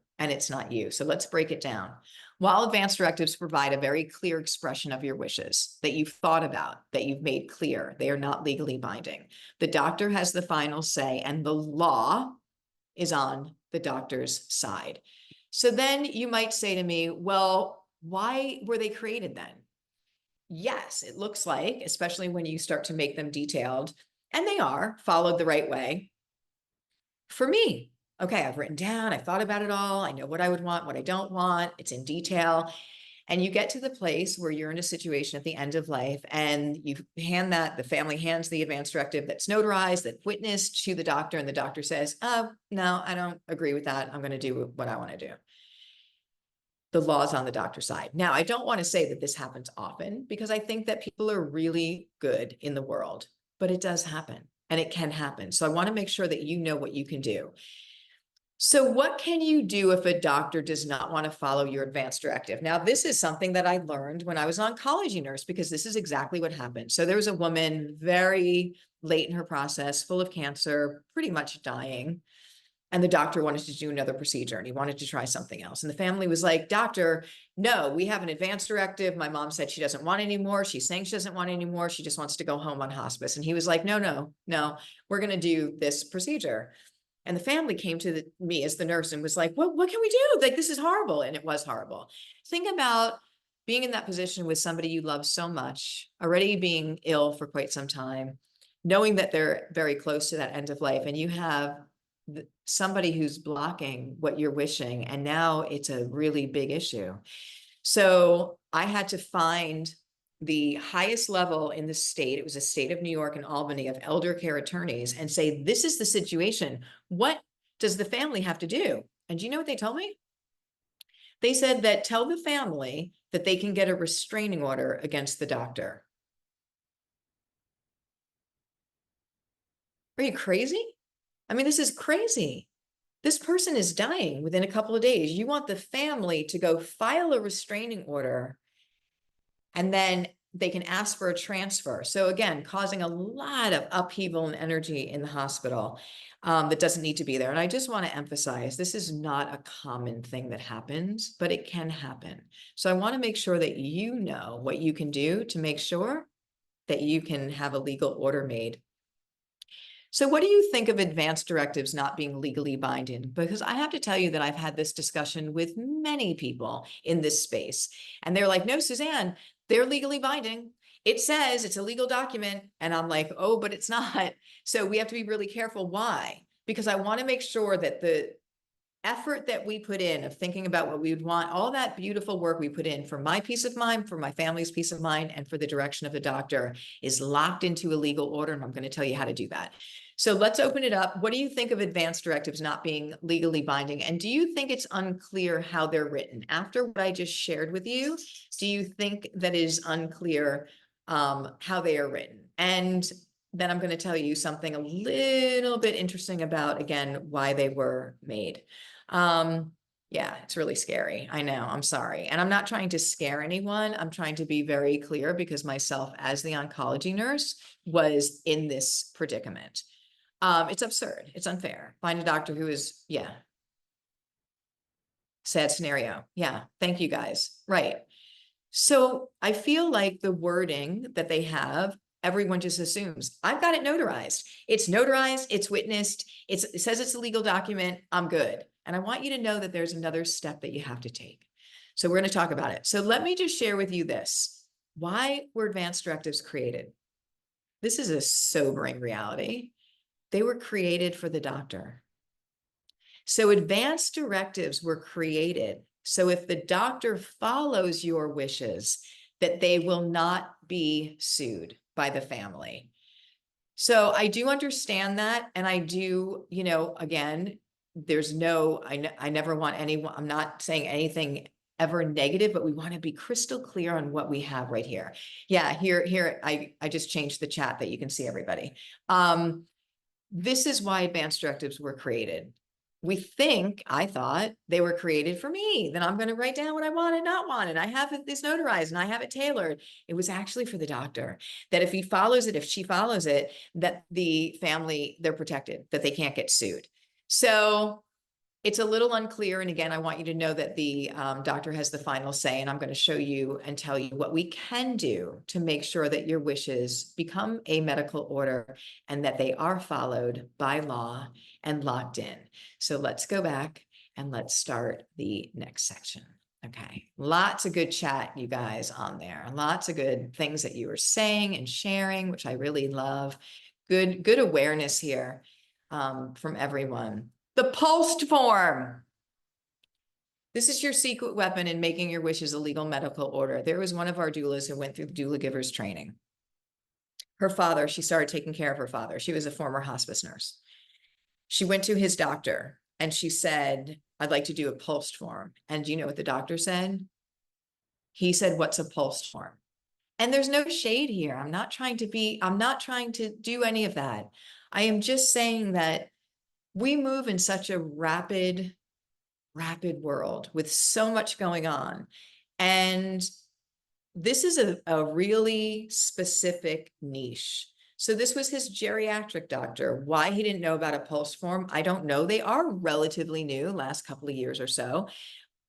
[SPEAKER 1] So let's break it down. While advanced directives provide a very clear expression of your wishes that you've thought about, that you've made clear, they are not legally binding. The doctor has the final say, and the law is on the doctor's side. So then you might say to me, well, why were they created then? Yes, it looks like, especially when you start to make them detailed, and they are followed the right way. For me, okay, I've written down, I thought about it all. I know what I would want, what I don't want. It's in detail. And you get to the place where you're in a situation at the end of life, and you the family hands the advance directive that's notarized, that's witnessed to the doctor, and the doctor says, oh, no, I don't agree with that. I'm going to do what I want to do. The law's on the doctor's side. Now, I don't want to say that this happens often, because I think that people are really good in the world, but it does happen, and it can happen. So I want to make sure that you know what you can do. So what can you do if a doctor does not want to follow your advance directive? Now, this is something that I learned when I was an oncology nurse, because this is exactly what happened. So there was a woman very late in her process, full of cancer, pretty much dying. And the doctor wanted to do another procedure, and he wanted to try something else. And the family was like, doctor, no, we have an advance directive. My mom said she doesn't want any more. She's saying she doesn't want any more. She just wants to go home on hospice. And he was like, no, we're going to do this procedure. And the family came to me as the nurse and was like, what can we do? Like, this is horrible. And it was horrible. Think about being in that position with somebody you love so much, already being ill for quite some time, knowing that they're very close to that end of life, and you have somebody who's blocking what you're wishing, and now it's a really big issue. So I had to find the highest level in the state. It was a state of New York and Albany of elder care attorneys, and say, this is the situation. What does the family have to do? And do you know what they told me? They said that tell the family that they can get a restraining order against the doctor. Are you crazy? I mean, this is crazy. This person is dying within a couple of days. You want the family to go file a restraining order, and then they can ask for a transfer. So again, causing a lot of upheaval and energy in the hospital that doesn't need to be there. And I just want to emphasize, this is not a common thing that happens, but it can happen. So I want to make sure that you know what you can do to make sure that you can have a legal order made. So what do you think of advanced directives not being legally binding? Because I have to tell you that I've had this discussion with many people in this space, and they're like, no, Suzanne, they're legally binding. It says it's a legal document. And I'm like, oh, but it's not. So we have to be really careful. Why? Because I want to make sure that effort that we put in of thinking about what we would want, all that beautiful work we put in for my peace of mind, for my family's peace of mind, and for the direction of the doctor is locked into a legal order. And I'm going to tell you how to do that. So let's open it up. What do you think of advanced directives not being legally binding? And do you think it's unclear how they're written? After what I just shared with you, do you think that it is unclear how they are written? And then I'm going to tell you something a little bit interesting about, again, why they were made. Yeah, it's really scary. I know. I'm sorry. And I'm not trying to scare anyone. I'm trying to be very clear because myself, as the oncology nurse, was in this predicament. It's absurd. It's unfair. Find a doctor who is, yeah. Sad scenario. Yeah. Thank you guys. Right. So I feel like the wording that they have, everyone just assumes I've got it notarized. It's notarized, it's witnessed, it says it's a legal document, I'm good. And I want you to know that there's another step that you have to take. So we're going to talk about it. So let me just share with you this. Why were advanced directives created? This is a sobering reality. They were created for the doctor. So advanced directives were created so if the doctor follows your wishes, that they will not be sued by the family. So I do understand that. And I do, again, there's no, I never want anyone, I'm not saying anything ever negative, but we want to be crystal clear on what we have right here. Yeah, here, I just changed the chat that you can see everybody. This is why advanced directives were created. I thought they were created for me. Then I'm going to write down what I want and not want. And I have this notarized and I have it tailored. It was actually for the doctor that if he follows it, if she follows it, that the family, they're protected, that they can't get sued. So it's a little unclear. And again, I want you to know that the doctor has the final say, and I'm going to show you and tell you what we can do to make sure that your wishes become a medical order and that they are followed by law and locked in. So let's go back and let's start the next section. Okay. Lots of good chat, you guys, on there. Lots of good things that you were saying and sharing, which I really love. Good awareness here from everyone. The POLST form. This is your secret weapon in making your wishes a legal medical order. There was one of our doulas who went through the doula givers training. Her father, she started taking care of her father. She was a former hospice nurse. She went to his doctor and she said, I'd like to do a POLST form. And do you know what the doctor said? He said, what's a POLST form? And there's no shade here. I'm not trying to do any of that. I am just saying that we move in such a rapid world with so much going on. And this is a really specific niche. So this was his geriatric doctor. Why he didn't know about a POLST form, I don't know. They are relatively new, last couple of years or so.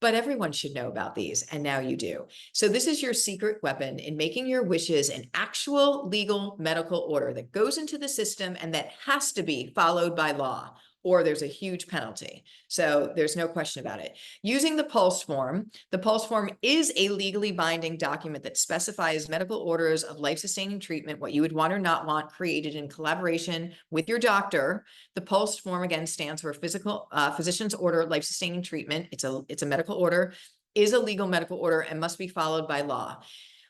[SPEAKER 1] But everyone should know about these, and now you do. So this is your secret weapon in making your wishes an actual legal medical order that goes into the system and that has to be followed by law, or there's a huge penalty. So there's no question about it. Using the POLST form is a legally binding document that specifies medical orders of life-sustaining treatment, what you would want or not want, created in collaboration with your doctor. The POLST form, again, stands for physician's order life-sustaining treatment. It's a medical order, is a legal medical order, and must be followed by law.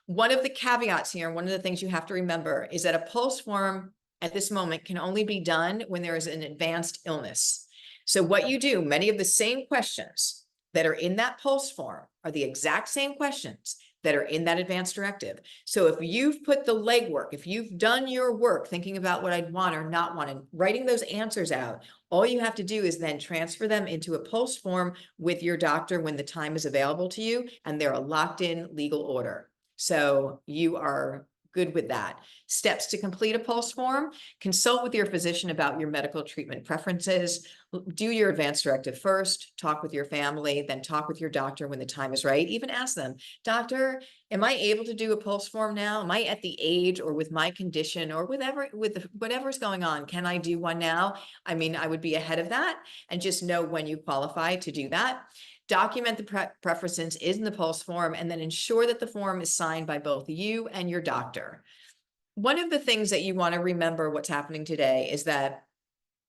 [SPEAKER 1] One of the caveats here, and one of the things you have to remember, is that a POLST form at this moment can only be done when there is an advanced illness. So what you do, many of the same questions that are in that POLST form are the exact same questions that are in that advanced directive. So if you've put the legwork, if you've done your work thinking about what I'd want or not want and writing those answers out, all you have to do is then transfer them into a POLST form with your doctor when the time is available to you, and they're a locked in legal order. So you are good with that. Steps to complete a POLST form: consult with your physician about your medical treatment preferences, do your advanced directive first, talk with your family, then talk with your doctor when the time is right. Even ask them, doctor, am I able to do a POLST form now? Am I at the age, or with my condition, or with whatever's going on, can I do one now? I mean, I would be ahead of that, and just know when you qualify to do that. Document the preferences in the POLST form, and then ensure that the form is signed by both you and your doctor. One of the things that you want to remember what's happening today is that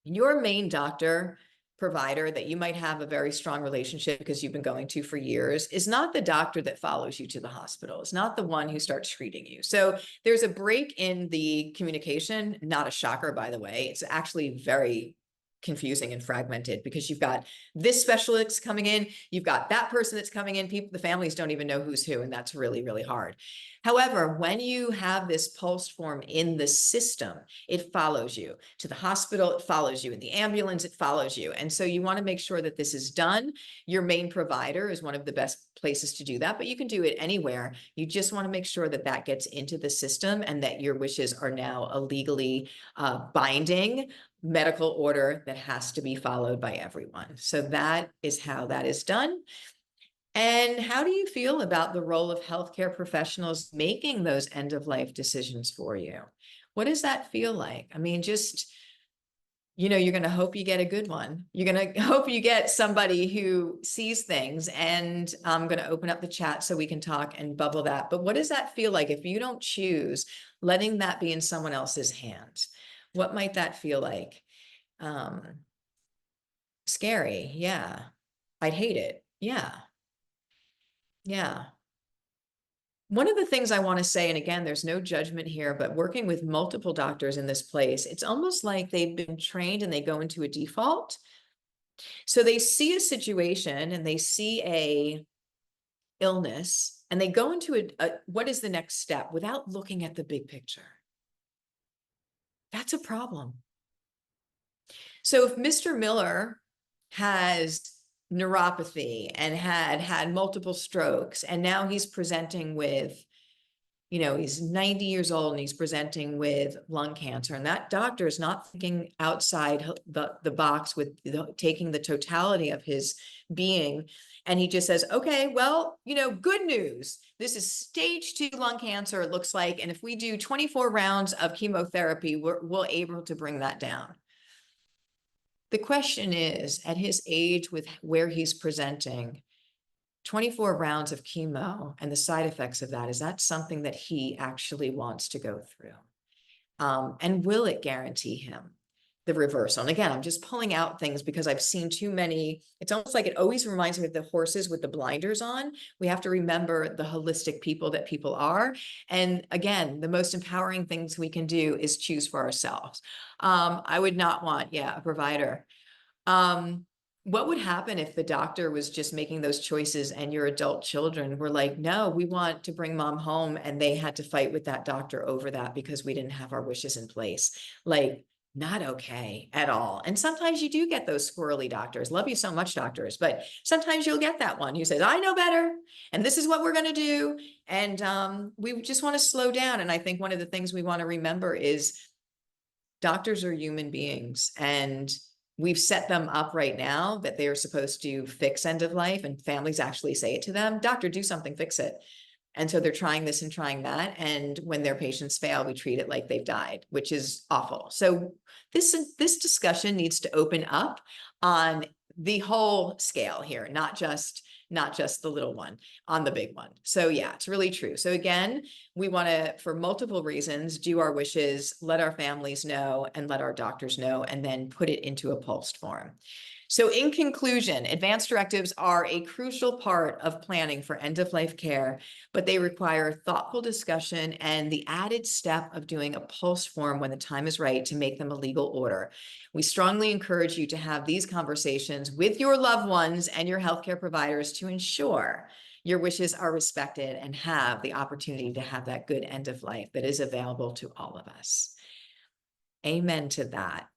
[SPEAKER 1] your main doctor provider that you might have a very strong relationship because you've been going to for years is not the doctor that follows you to the hospital. It's not the one who starts treating you. So there's a break in the communication, not a shocker, by the way. It's actually very confusing and fragmented because you've got this specialist coming in, you've got that person that's coming in, people, the families don't even know who's who, and that's really, really hard. However, when you have this POLST form in the system, it follows you to the hospital, it follows you in the ambulance, it follows you. And so you want to make sure that this is done. Your main provider is one of the best places to do that, but you can do it anywhere. You just want to make sure that that gets into the system and that your wishes are now a legally binding medical order that has to be followed by everyone. So that is how that is done. And how do you feel about the role of healthcare professionals making those end-of-life decisions for you? What does that feel like? I mean, just, you know, you're going to hope you get a good one. You're going to hope you get somebody who sees things. And I'm going to open up the chat so we can talk and bubble that. But what does that feel like if you don't choose letting that be in someone else's hands? What might that feel like? Scary. Yeah. I'd hate it. Yeah. Yeah. One of the things I want to say, and again, there's no judgment here, but working with multiple doctors in this place, it's almost like they've been trained and they go into a default. So they see a situation and they see a illness and they go into a what is the next step without looking at the big picture. That's a problem. So if Mr. Miller has neuropathy and had multiple strokes, and now he's presenting with, you know, he's 90 years old and he's presenting with lung cancer, and that doctor is not thinking outside the box with taking the totality of his being. And he just says, okay, well, you know, good news. This is stage 2 lung cancer, it looks like. And if we do 24 rounds of chemotherapy, we'll able to bring that down. The question is, at his age, with where he's presenting, 24 rounds of chemo and the side effects of that, is that something that he actually wants to go through? And will it guarantee him the reversal? And again, I'm just pulling out things because I've seen too many. It's almost like it always reminds me of the horses with the blinders on. We have to remember the holistic people that people are. And again, the most empowering things we can do is choose for ourselves. I would not want, a provider. What would happen if the doctor was just making those choices and your adult children were like, no, we want to bring mom home, and they had to fight with that doctor over that because we didn't have our wishes in place? Like, not okay at all. And sometimes you do get those squirrely doctors. Love you so much, doctors, but sometimes you'll get that one who says, I know better, and this is what we're going to do. And we just want to slow down. And I think one of the things we want to remember is doctors are human beings, and we've set them up right now that they are supposed to fix end of life, and families actually say it to them, doctor, do something, fix it. And so they're trying this and trying that. And when their patients fail, we treat it like they've died, which is awful. So this discussion needs to open up on the whole scale here, not just the little one, on the big one. So yeah, it's really true. So again, we want to, for multiple reasons, do our wishes, let our families know, and let our doctors know, and then put it into a POLST form. So in conclusion, advanced directives are a crucial part of planning for end-of-life care, but they require thoughtful discussion and the added step of doing a POLST form when the time is right to make them a legal order. We strongly encourage you to have these conversations with your loved ones and your healthcare providers to ensure your wishes are respected and have the opportunity to have that good end of life that is available to all of us. Amen to that.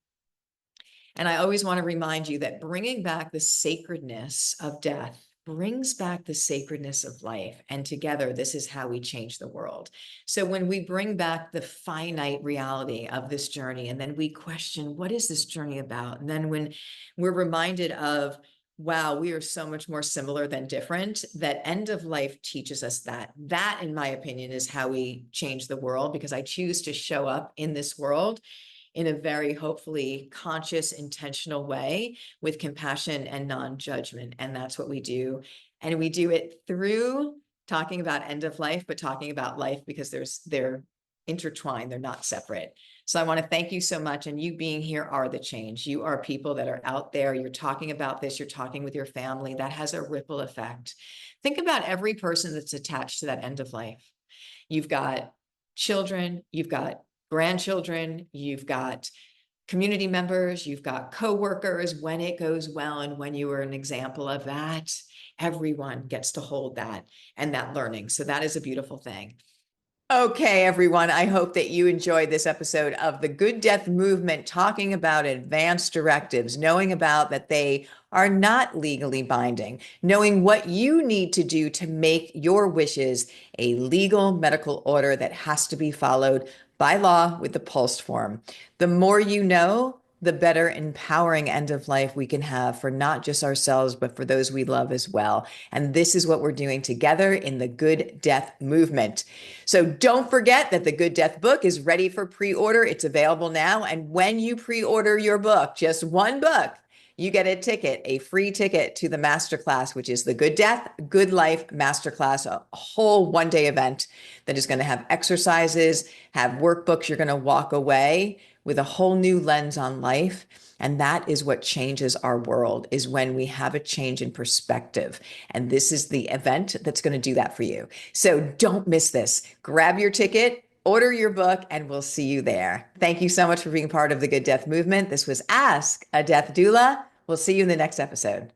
[SPEAKER 1] And I always want to remind you that bringing back the sacredness of death brings back the sacredness of life. And together, this is how we change the world. So when we bring back the finite reality of this journey, and then we question, what is this journey about? And then when we're reminded of, wow, we are so much more similar than different, that end of life teaches us that. That, in my opinion, is how we change the world, because I choose to show up in this world in a very hopefully conscious, intentional way with compassion and non-judgment. And that's what we do. And we do it through talking about end of life, but talking about life because they're intertwined. They're not separate. So I want to thank you so much. And you being here are the change. You are people that are out there. You're talking about this. You're talking with your family. That has a ripple effect. Think about every person that's attached to that end of life. You've got children, you've got grandchildren, you've got community members, you've got coworkers. When it goes well and when you are an example of that, everyone gets to hold that and that learning. So that is a beautiful thing. Okay, everyone, I hope that you enjoyed this episode of the Good Death Movement, talking about advanced directives, knowing about that they are not legally binding, knowing what you need to do to make your wishes a legal medical order that has to be followed by law with the POLST form. The more you know, the better empowering end of life we can have for not just ourselves, but for those we love as well. And this is what we're doing together in the Good Death Movement. So don't forget that the Good Death book is ready for pre-order. It's available now. And when you pre-order your book, just one book, you get a ticket, a free ticket to the masterclass, which is the Good Death, Good Life Masterclass, a whole one-day event that is going to have exercises, have workbooks. You're going to walk away with a whole new lens on life. And that is what changes our world, is when we have a change in perspective. And this is the event that's going to do that for you. So don't miss this. Grab your ticket, order your book, and we'll see you there. Thank you so much for being part of the Good Death Movement. This was Ask a Death Doula. We'll see you in the next episode.